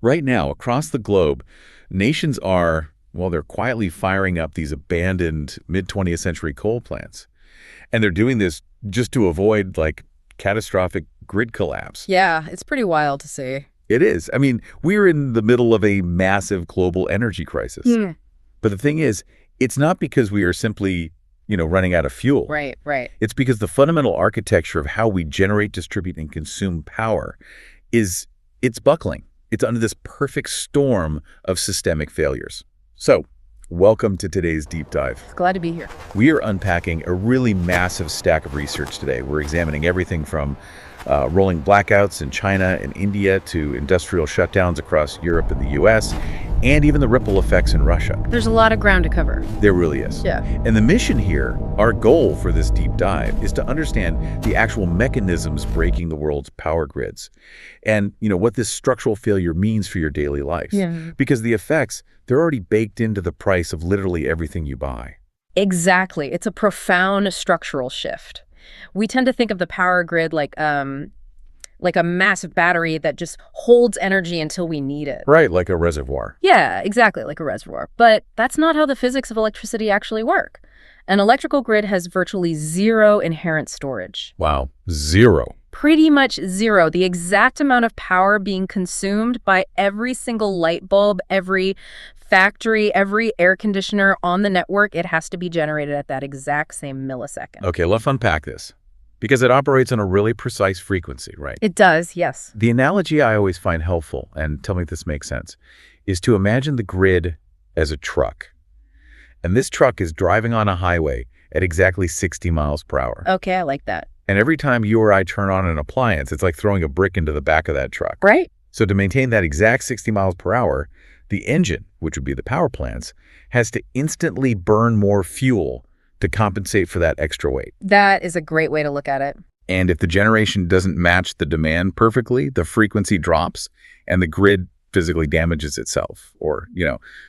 Right now, across the globe, nations are, well, they're quietly firing up these abandoned mid-20th century coal plants. And they're doing this just to avoid, like, catastrophic grid collapse. Yeah, it's pretty wild to see. It is. I mean, we're in the middle of a massive global energy crisis. Yeah. But the thing is, it's not because we are simply, running out of fuel. Right, right. It's because the fundamental architecture of how we generate, distribute, and consume power it's buckling. It's under this perfect storm of systemic failures. So, welcome to today's deep dive. Glad to be here. We are unpacking a really massive stack of research today. We're examining everything from rolling blackouts in China and India to industrial shutdowns across Europe and the US, and even the ripple effects in Russia. There's a lot of ground to cover. There really is. Yeah. And the mission here, our goal for this deep dive, is to understand the actual mechanisms breaking the world's power grids and, what this structural failure means for your daily life. Yeah. Because the effects, they're already baked into the price of literally everything you buy. Exactly. It's a profound structural shift. We tend to think of the power grid like a massive battery that just holds energy until we need it. Right, like a reservoir. Yeah, exactly, like a reservoir. But that's not how the physics of electricity actually work. An electrical grid has virtually zero inherent storage. Wow, zero. Pretty much zero. The exact amount of power being consumed by every single light bulb, every factory, every air conditioner on the network, it has to be generated at that exact same millisecond. Okay, let's unpack this. Because it operates on a really precise frequency, right? It does, yes. The analogy I always find helpful, and tell me if this makes sense, is to imagine the grid as a truck. And this truck is driving on a highway at exactly 60 miles per hour. Okay, I like that. And every time you or I turn on an appliance, it's like throwing a brick into the back of that truck. Right. So to maintain that exact 60 miles per hour, the engine, which would be the power plants, has to instantly burn more fuel to compensate for that extra weight. That is a great way to look at it. And if the generation doesn't match the demand perfectly, the frequency drops and the grid physically damages itself or,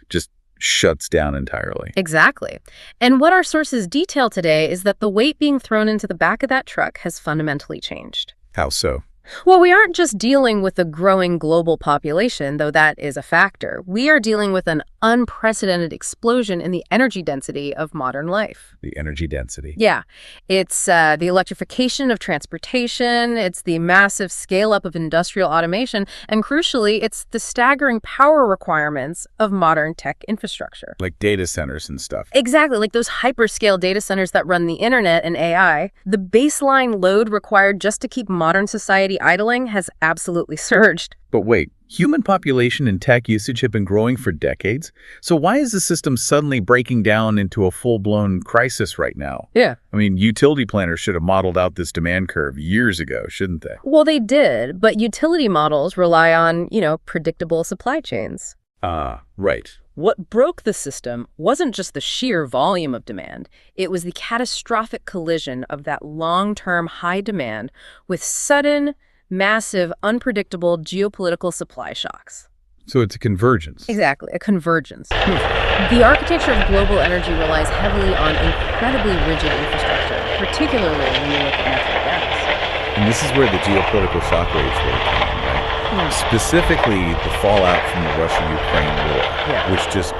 just shuts down entirely. Exactly. And what our sources detail today is that the weight being thrown into the back of that truck has fundamentally changed. How so? Well, we aren't just dealing with a growing global population, though that is a factor. We are dealing with an unprecedented explosion in the energy density of modern life. The energy density. Yeah. It's the electrification of transportation, it's the massive scale-up of industrial automation, and crucially, it's the staggering power requirements of modern tech infrastructure. Like data centers and stuff. Exactly, like those hyperscale data centers that run the internet and AI. The baseline load required just to keep modern society idling has absolutely surged. But wait, human population and tech usage have been growing for decades. So why is the system suddenly breaking down into a full-blown crisis right now? Yeah. I mean, utility planners should have modeled out this demand curve years ago, shouldn't they? Well, they did, but utility models rely on, predictable supply chains. Right. What broke the system wasn't just the sheer volume of demand. It was the catastrophic collision of that long-term high demand with sudden, massive, unpredictable geopolitical supply shocks. So it's a convergence. Exactly, a convergence. The architecture of global energy relies heavily on incredibly rigid infrastructure, particularly when you look at natural gas. And this is where the geopolitical shockwaves really come in, right? Specifically, the fallout from the Russia-Ukraine war, which just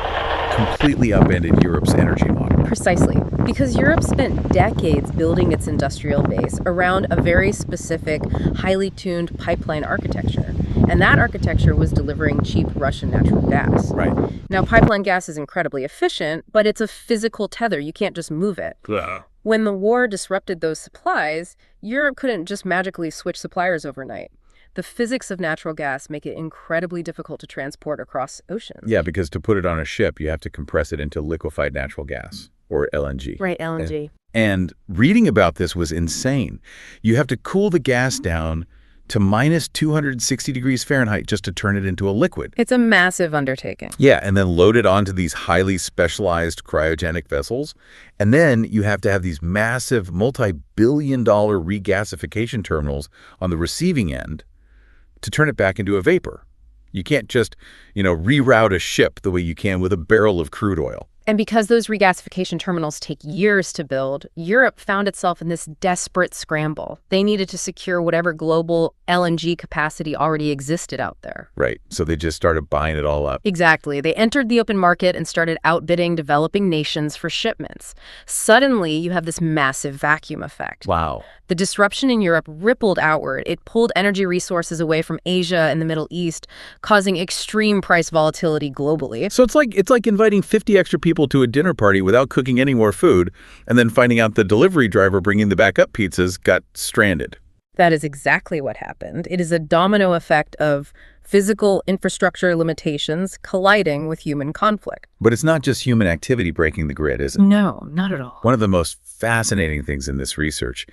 completely upended Europe's energy model. Precisely, because Europe spent decades building its industrial base around a very specific, highly tuned pipeline architecture. And that architecture was delivering cheap Russian natural gas. Right. Now, pipeline gas is incredibly efficient, but it's a physical tether. You can't just move it. When the war disrupted those supplies, Europe couldn't just magically switch suppliers overnight. The physics of natural gas make it incredibly difficult to transport across oceans. Yeah, because to put it on a ship, you have to compress it into liquefied natural gas, or LNG. Right, LNG. And reading about this was insane. You have to cool the gas down to minus 260 degrees Fahrenheit just to turn it into a liquid. It's a massive undertaking. Yeah, and then load it onto these highly specialized cryogenic vessels. And then you have to have these massive multi-billion-dollar regasification terminals on the receiving end to turn it back into a vapor. You can't just, reroute a ship the way you can with a barrel of crude oil. And because those regasification terminals take years to build, Europe found itself in this desperate scramble. They needed to secure whatever global LNG capacity already existed out there. Right. So they just started buying it all up. Exactly. They entered the open market and started outbidding developing nations for shipments. Suddenly, you have this massive vacuum effect. Wow. The disruption in Europe rippled outward. It pulled energy resources away from Asia and the Middle East, causing extreme price volatility globally. So it's like inviting 50 extra people to a dinner party without cooking any more food, and then finding out the delivery driver bringing the backup pizzas got stranded. That is exactly what happened. It is a domino effect of physical infrastructure limitations colliding with human conflict. But it's not just human activity breaking the grid, is it? No, not at all. One of the most fascinating things in this research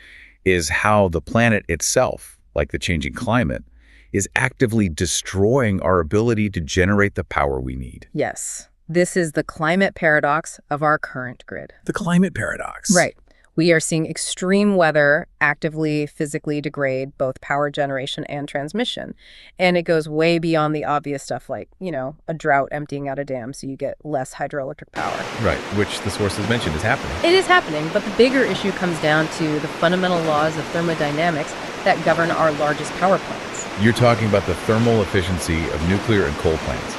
is how the planet itself, like the changing climate, is actively destroying our ability to generate the power we need. Yes. This is the climate paradox of our current grid. The climate paradox. Right. We are seeing extreme weather actively physically degrade both power generation and transmission. And it goes way beyond the obvious stuff like, a drought emptying out a dam so you get less hydroelectric power. Right, which the sources mentioned is happening. It is happening, but the bigger issue comes down to the fundamental laws of thermodynamics that govern our largest power plants. You're talking about the thermal efficiency of nuclear and coal plants.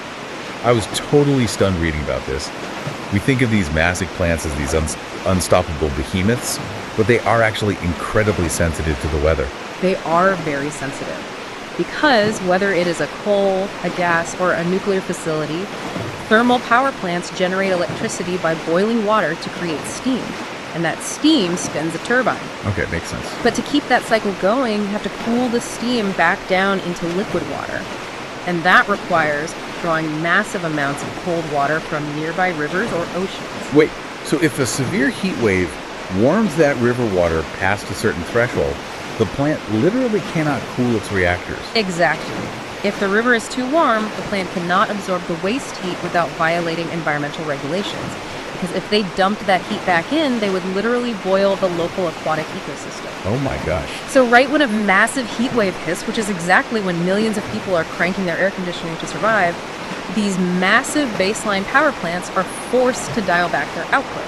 I was totally stunned reading about this. We think of these massive plants as these unstoppable behemoths, but they are actually incredibly sensitive to the weather. They are very sensitive because whether it is a coal, a gas, or a nuclear facility, thermal power plants generate electricity by boiling water to create steam. And that steam spins a turbine. Okay, makes sense. But to keep that cycle going, you have to cool the steam back down into liquid water. And that requires drawing massive amounts of cold water from nearby rivers or oceans. Wait, so if a severe heat wave warms that river water past a certain threshold, the plant literally cannot cool its reactors. Exactly. If the river is too warm, the plant cannot absorb the waste heat without violating environmental regulations. Because if they dumped that heat back in, they would literally boil the local aquatic ecosystem. Oh my gosh. So right when a massive heat wave hits, which is exactly when millions of people are cranking their air conditioning to survive, these massive baseline power plants are forced to dial back their output.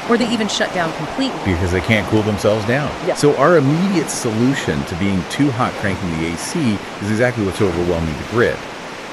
Or they even shut down completely. Because they can't cool themselves down. Yeah. So our immediate solution to being too hot cranking the AC is exactly what's overwhelming the grid.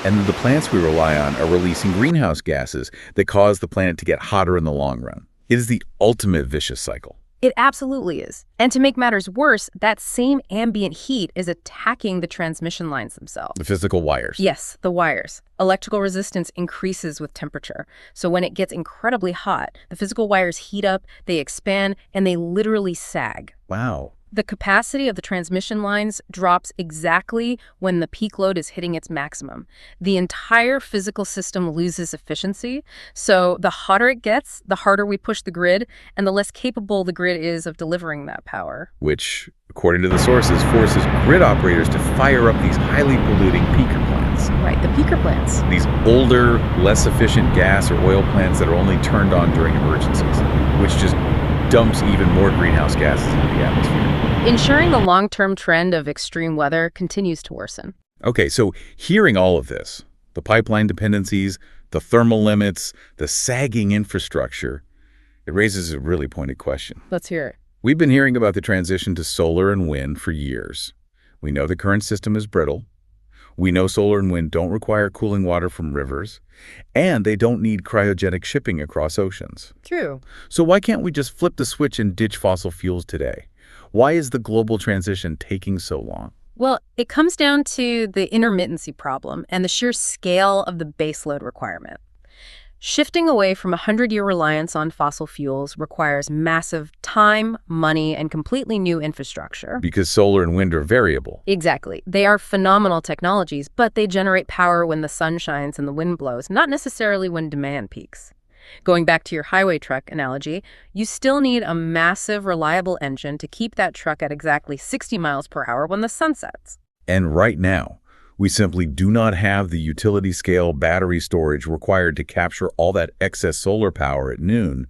And the plants we rely on are releasing greenhouse gases that cause the planet to get hotter in the long run. It is the ultimate vicious cycle. It absolutely is. And to make matters worse, that same ambient heat is attacking the transmission lines themselves. The physical wires. Yes, the wires. Electrical resistance increases with temperature. So when it gets incredibly hot, the physical wires heat up, they expand, and they literally sag. Wow. The capacity of the transmission lines drops exactly when the peak load is hitting its maximum. The entire physical system loses efficiency. So the hotter it gets, the harder we push the grid, and the less capable the grid is of delivering that power. Which, according to the sources, forces grid operators to fire up these highly polluting peaker plants. Right, the peaker plants. These older, less efficient gas or oil plants that are only turned on during emergencies, which just dumps even more greenhouse gases into the atmosphere. Ensuring the long-term trend of extreme weather continues to worsen. Okay, so hearing all of this, the pipeline dependencies, the thermal limits, the sagging infrastructure, it raises a really pointed question. Let's hear it. We've been hearing about the transition to solar and wind for years. We know the current system is brittle. We know solar and wind don't require cooling water from rivers, and they don't need cryogenic shipping across oceans. True. So why can't we just flip the switch and ditch fossil fuels today? Why is the global transition taking so long? Well, it comes down to the intermittency problem and the sheer scale of the baseload requirement. Shifting away from a 100-year reliance on fossil fuels requires massive time, money, and completely new infrastructure. Because solar and wind are variable. Exactly. They are phenomenal technologies, but they generate power when the sun shines and the wind blows, not necessarily when demand peaks. Going back to your highway truck analogy, you still need a massive, reliable engine to keep that truck at exactly 60 miles per hour when the sun sets. And right now, we simply do not have the utility-scale battery storage required to capture all that excess solar power at noon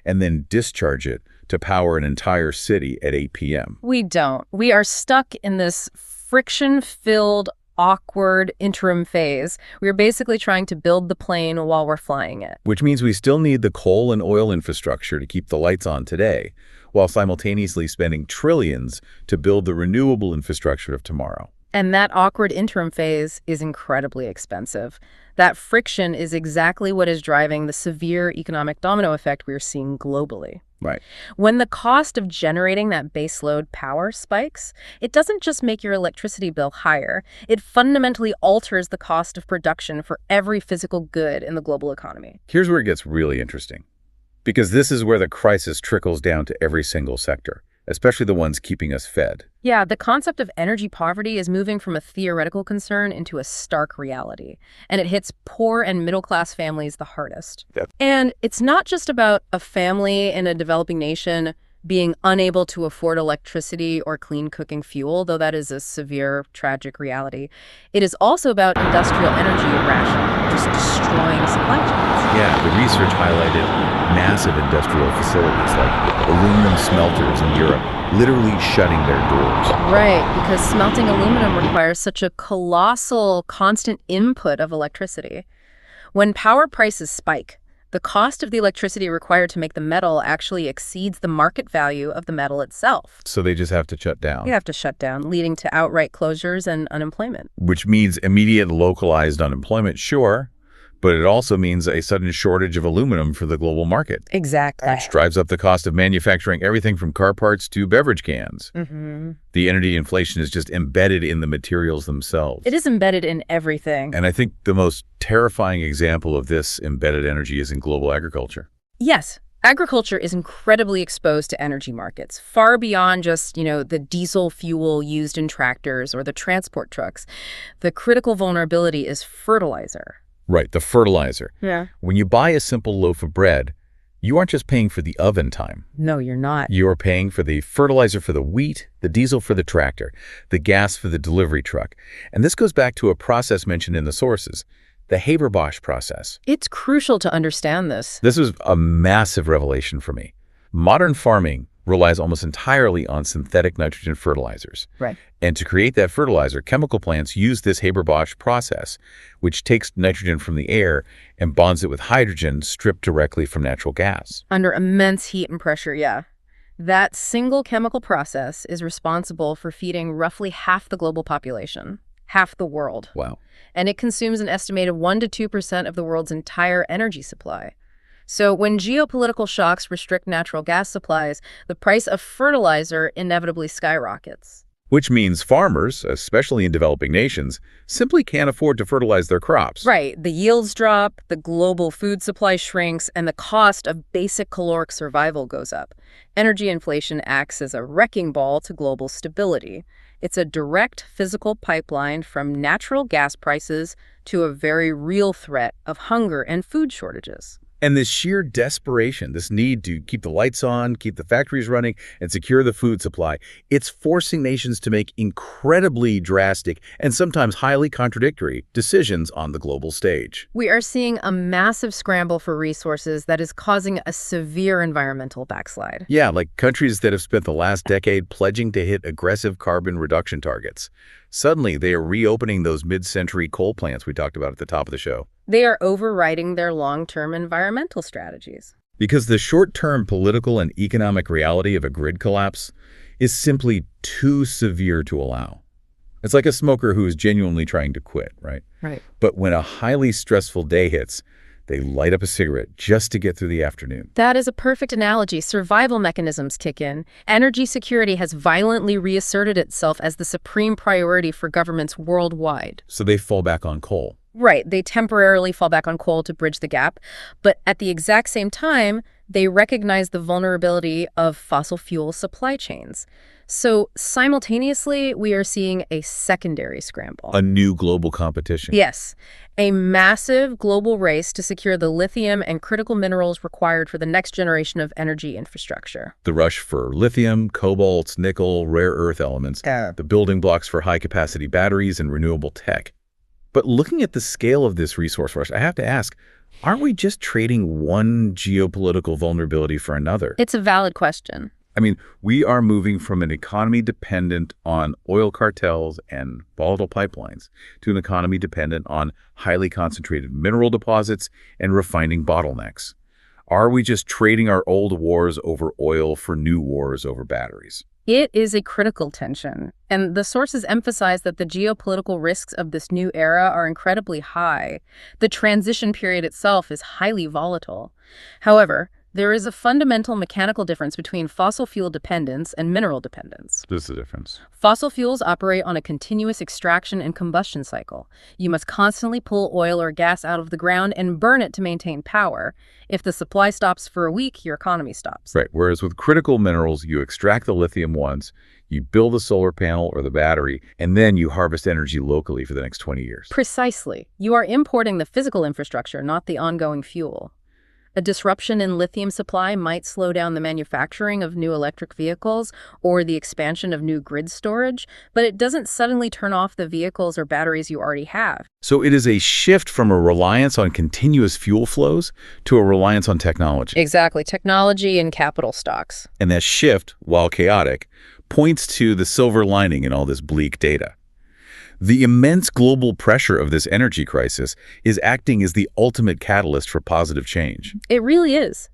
and then discharge it to power an entire city at 8 p.m. We don't. We are stuck in this friction-filled awkward interim phase. We're basically trying to build the plane while we're flying it. Which means we still need the coal and oil infrastructure to keep the lights on today, while simultaneously spending trillions to build the renewable infrastructure of tomorrow. And that awkward interim phase is incredibly expensive. That friction is exactly what is driving the severe economic domino effect we're seeing globally. Right. When the cost of generating that baseload power spikes, it doesn't just make your electricity bill higher, it fundamentally alters the cost of production for every physical good in the global economy. Here's where it gets really interesting, because this is where the crisis trickles down to every single sector, especially the ones keeping us fed. Yeah, the concept of energy poverty is moving from a theoretical concern into a stark reality, and it hits poor and middle-class families the hardest. Yep. And it's not just about a family in a developing nation being unable to afford electricity or clean cooking fuel, though that is a severe, tragic reality. It is also about industrial energy rationing, just destroying supply chains. Yeah, the research highlighted massive industrial facilities like aluminum smelters in Europe literally shutting their doors. Right, because smelting aluminum requires such a colossal, constant input of electricity. When power prices spike, the cost of the electricity required to make the metal actually exceeds the market value of the metal itself. So they just have to shut down. You have to shut down, leading to outright closures and unemployment. Which means immediate localized unemployment, sure, but it also means a sudden shortage of aluminum for the global market. Exactly. Which drives up the cost of manufacturing everything from car parts to beverage cans. Mm-hmm. The energy inflation is just embedded in the materials themselves. It is embedded in everything. And I think the most terrifying example of this embedded energy is in global agriculture. Yes. Agriculture is incredibly exposed to energy markets, far beyond just, the diesel fuel used in tractors or the transport trucks. The critical vulnerability is fertilizer. Right, the fertilizer. Yeah. When you buy a simple loaf of bread, you aren't just paying for the oven time. No, you're not. You're paying for the fertilizer for the wheat, the diesel for the tractor, the gas for the delivery truck. And this goes back to a process mentioned in the sources, the Haber-Bosch process. It's crucial to understand this. This was a massive revelation for me. Modern farming relies almost entirely on synthetic nitrogen fertilizers. Right. And to create that fertilizer, chemical plants use this Haber-Bosch process, which takes nitrogen from the air and bonds it with hydrogen stripped directly from natural gas. Under immense heat and pressure, yeah. That single chemical process is responsible for feeding roughly half the global population, half the world. Wow. And it consumes an estimated 1 to 2% of the world's entire energy supply. So when geopolitical shocks restrict natural gas supplies, the price of fertilizer inevitably skyrockets. Which means farmers, especially in developing nations, simply can't afford to fertilize their crops. Right. The yields drop, the global food supply shrinks, and the cost of basic caloric survival goes up. Energy inflation acts as a wrecking ball to global stability. It's a direct physical pipeline from natural gas prices to a very real threat of hunger and food shortages. And this sheer desperation, this need to keep the lights on, keep the factories running, and secure the food supply, it's forcing nations to make incredibly drastic and sometimes highly contradictory decisions on the global stage. We are seeing a massive scramble for resources that is causing a severe environmental backslide. Yeah, like countries that have spent the last decade pledging to hit aggressive carbon reduction targets. Suddenly, they are reopening those mid-century coal plants we talked about at the top of the show. They are overriding their long-term environmental strategies. Because the short-term political and economic reality of a grid collapse is simply too severe to allow. It's like a smoker who is genuinely trying to quit, right? Right. But when a highly stressful day hits, they light up a cigarette just to get through the afternoon. That is a perfect analogy. Survival mechanisms kick in. Energy security has violently reasserted itself as the supreme priority for governments worldwide. So they fall back on coal. Right. They temporarily fall back on coal to bridge the gap. But at the exact same time, they recognize the vulnerability of fossil fuel supply chains. So simultaneously, we are seeing a secondary scramble. A new global competition. Yes. A massive global race to secure the lithium and critical minerals required for the next generation of energy infrastructure. The rush for lithium, cobalt, nickel, rare earth elements, the building blocks for high-capacity batteries and renewable tech. But looking at the scale of this resource rush, I have to ask, aren't we just trading one geopolitical vulnerability for another? It's a valid question. I mean, we are moving from an economy dependent on oil cartels and volatile pipelines to an economy dependent on highly concentrated mineral deposits and refining bottlenecks. Are we just trading our old wars over oil for new wars over batteries? It is a critical tension, and the sources emphasize that the geopolitical risks of this new era are incredibly high. The transition period itself is highly volatile. However, there is a fundamental mechanical difference between fossil fuel dependence and mineral dependence. This is the difference. Fossil fuels operate on a continuous extraction and combustion cycle. You must constantly pull oil or gas out of the ground and burn it to maintain power. If the supply stops for a week, your economy stops. Right. Whereas with critical minerals, you extract the lithium once, you build the solar panel or the battery, and then you harvest energy locally for the next 20 years. Precisely. You are importing the physical infrastructure, not the ongoing fuel. A disruption in lithium supply might slow down the manufacturing of new electric vehicles or the expansion of new grid storage, but it doesn't suddenly turn off the vehicles or batteries you already have. So it is a shift from a reliance on continuous fuel flows to a reliance on technology. Exactly. Technology and capital stocks. And that shift, while chaotic, points to the silver lining in all this bleak data. The immense global pressure of this energy crisis is acting as the ultimate catalyst for positive change. It really is.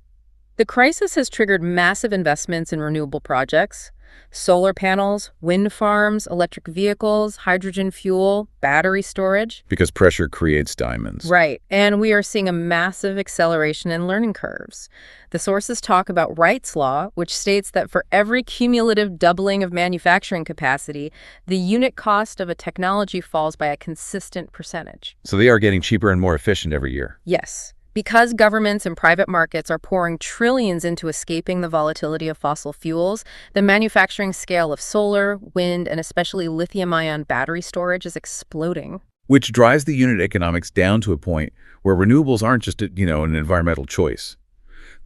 The crisis has triggered massive investments in renewable projects, solar panels, wind farms, electric vehicles, hydrogen fuel, battery storage. Because pressure creates diamonds. Right. And we are seeing a massive acceleration in learning curves. The sources talk about Wright's law, which states that for every cumulative doubling of manufacturing capacity, the unit cost of a technology falls by a consistent percentage. So they are getting cheaper and more efficient every year. Yes. Because governments and private markets are pouring trillions into escaping the volatility of fossil fuels, the manufacturing scale of solar, wind, and especially lithium-ion battery storage is exploding. Which drives the unit economics down to a point where renewables aren't just an environmental choice.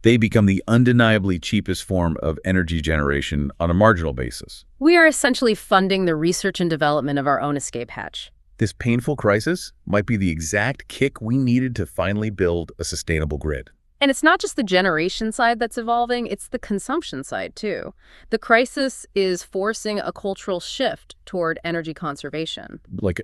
They become the undeniably cheapest form of energy generation on a marginal basis. We are essentially funding the research and development of our own escape hatch. This painful crisis might be the exact kick we needed to finally build a sustainable grid. And it's not just the generation side that's evolving, it's the consumption side, too. The crisis is forcing a cultural shift toward energy conservation. Like